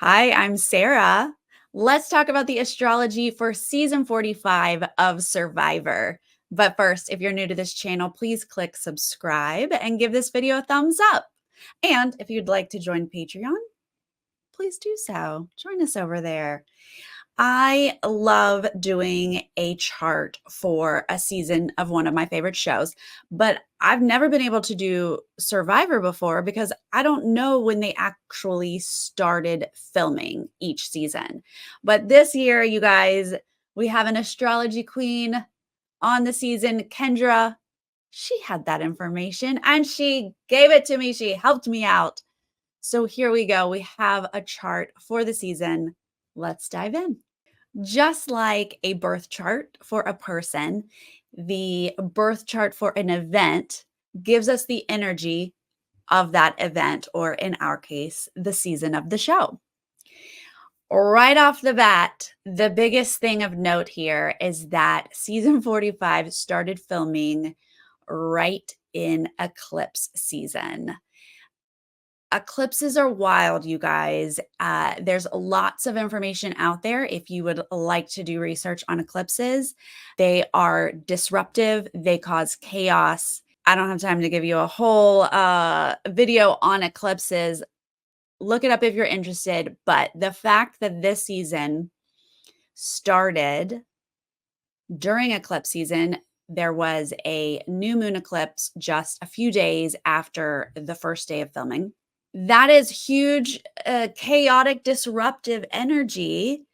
Hi, I'm Sarah. Let's talk about the astrology for season 45 of Survivor. But first, if you're new to this channel, please click subscribe and give this video a thumbs up. And if you'd like to join Patreon, please do so. Join us over there. I love doing a chart for a season of one of my favorite shows, but I've never been able to do Survivor before because I don't know when they actually started filming each season. But this year, you guys, we have an astrology queen on the season, Kendra. She had that information and she gave it to me. She helped me out. So here we go. We have a chart for the season. Let's dive in. Just like a birth chart for a person, the birth chart for an event gives us the energy of that event, or in our case, the season of the show. Right off the bat, the biggest thing of note here is that season 45 started filming right in eclipse season. Eclipses are wild, you guys. There's lots of information out there if you would like to do research on eclipses. They are disruptive, they cause chaos. I don't have time to give you a whole video on eclipses. Look it up if you're interested. But the fact that this season started during eclipse season, there was a new moon eclipse just a few days after the first day of filming. That is huge, chaotic, disruptive energy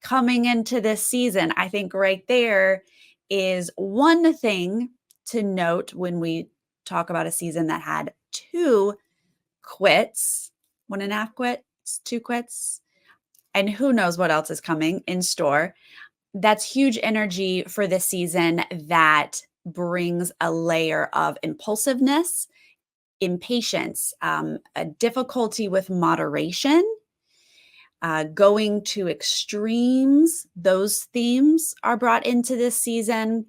coming into this season. I think right there is one thing to note when we talk about a season that had two quits, 1.5 quits, 2 quits, and who knows what else is coming in store. That's huge energy for this season that brings a layer of impulsiveness, impatience, a difficulty with moderation, going to extremes. Those themes are brought into this season.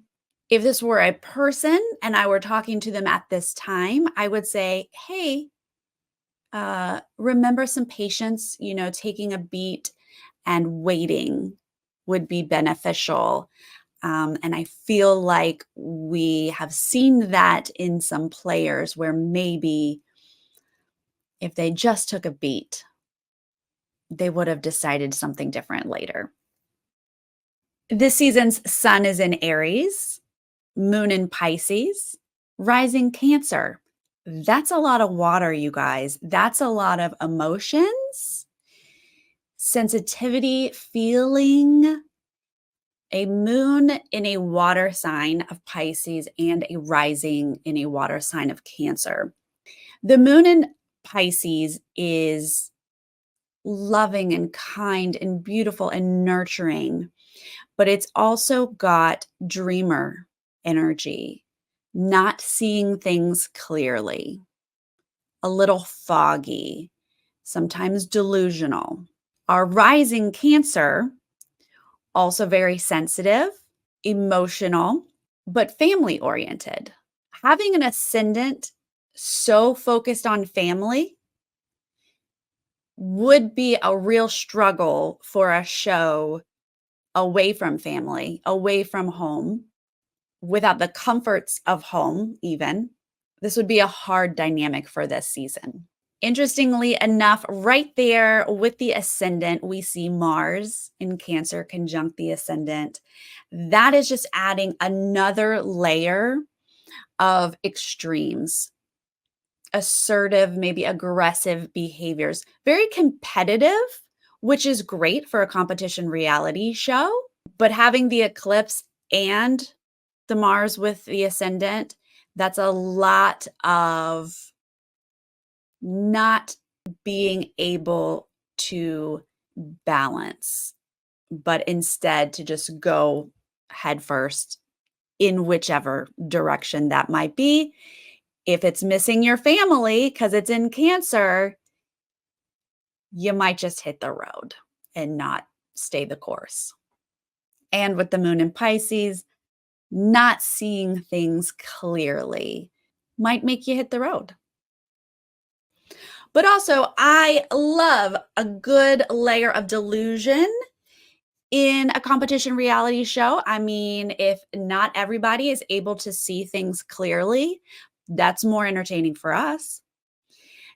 If this were a person and I were talking to them at this time, I would say, hey, remember some patience, taking a beat and waiting would be beneficial. And I feel like we have seen that in some players where maybe if they just took a beat, they would have decided something different later. This season's sun is in Aries, moon in Pisces, rising Cancer. That's a lot of water, you guys. That's a lot of emotions, sensitivity, feeling. A moon in a water sign of Pisces and a rising in a water sign of Cancer. The moon in Pisces is loving and kind and beautiful and nurturing, but it's also got dreamer energy, not seeing things clearly, a little foggy, sometimes delusional. Our rising Cancer, also very sensitive, emotional, but family oriented. Having an ascendant so focused on family would be a real struggle for a show away from family, away from home, without the comforts of home even. This would be a hard dynamic for this season. Interestingly enough, right there with the ascendant, we see Mars in Cancer conjunct the ascendant. That is just adding another layer of extremes, assertive, maybe aggressive behaviors, very competitive, which is great for a competition reality show. But having the eclipse and the Mars with the ascendant, that's a lot of not being able to balance, but instead to just go headfirst in whichever direction that might be. If it's missing your family because it's in Cancer, you might just hit the road and not stay the course. And with the moon in Pisces, not seeing things clearly might make you hit the road. But also, I love a good layer of delusion in a competition reality show. I mean, if not everybody is able to see things clearly, that's more entertaining for us.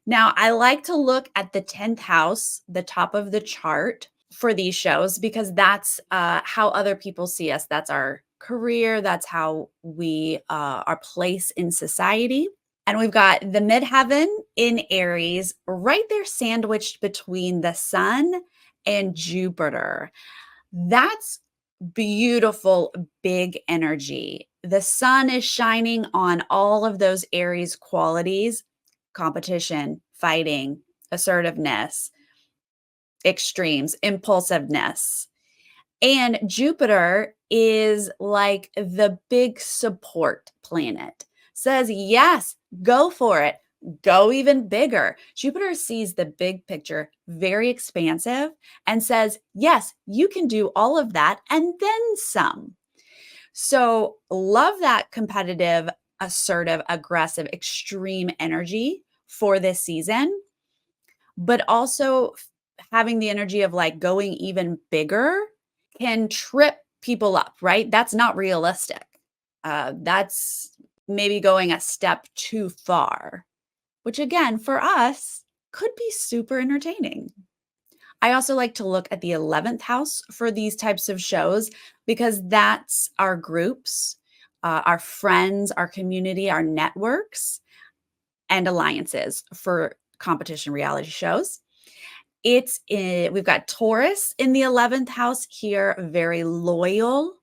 Now, I like to look at the 10th house, the top of the chart for these shows, because that's how other people see us. That's our career. That's how we, our place in society. And we've got the midheaven in Aries right there sandwiched between the sun and Jupiter. That's beautiful, big energy. The sun is shining on all of those Aries qualities: competition, fighting, assertiveness, extremes, impulsiveness. And Jupiter is like the big support planet. Says, yes, go for it. Go even bigger. Jupiter sees the big picture, very expansive, and says, yes, you can do all of that and then some. So, love that competitive, assertive, aggressive, extreme energy for this season, but also having the energy of like going even bigger can trip people up, right? That's not realistic. That's maybe going a step too far, which again, for us, could be super entertaining. I also like to look at the 11th house for these types of shows because that's our groups, our friends, our community, our networks, and alliances for competition reality shows. We've got Taurus in the 11th house here, very loyal.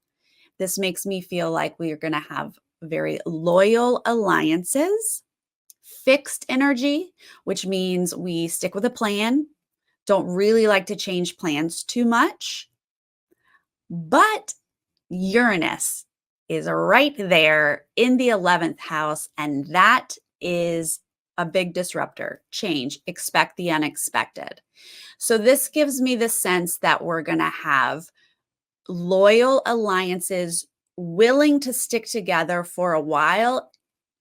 This makes me feel like we are going to have very loyal alliances. Fixed energy, which means we stick with a plan, don't really like to change plans too much. But Uranus is right there in the 11th house, and that is a big disruptor. Change, expect the unexpected. So this gives me the sense that we're going to have loyal alliances willing to stick together for a while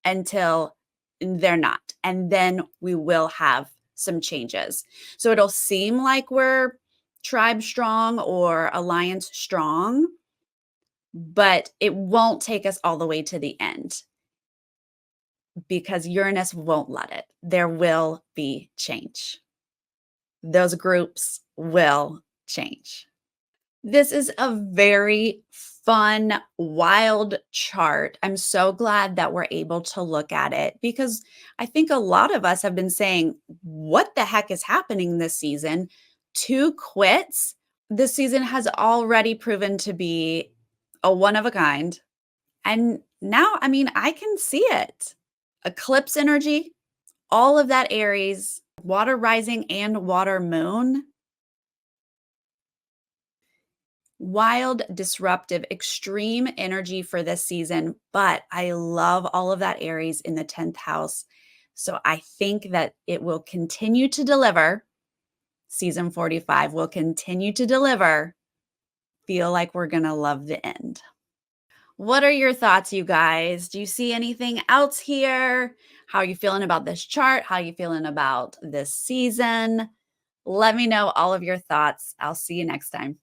until they're not. And then we will have some changes. So it'll seem like we're tribe strong or alliance strong, but it won't take us all the way to the end because Uranus won't let it. There will be change. Those groups will change. This is a very fun, wild chart. I'm so glad that we're able to look at it because I think a lot of us have been saying, what the heck is happening this season? Two quits. This season has already proven to be a one of a kind. And now, I mean, I can see it. Eclipse energy, all of that Aries, water rising and water moon. Wild, disruptive, extreme energy for this season, but I love all of that Aries in the 10th house. So I think that it will continue to deliver. Season 45 will continue to deliver. Feel like we're going to love the end. What are your thoughts, you guys? Do you see anything else here? How are you feeling about this chart? How are you feeling about this season? Let me know all of your thoughts. I'll see you next time.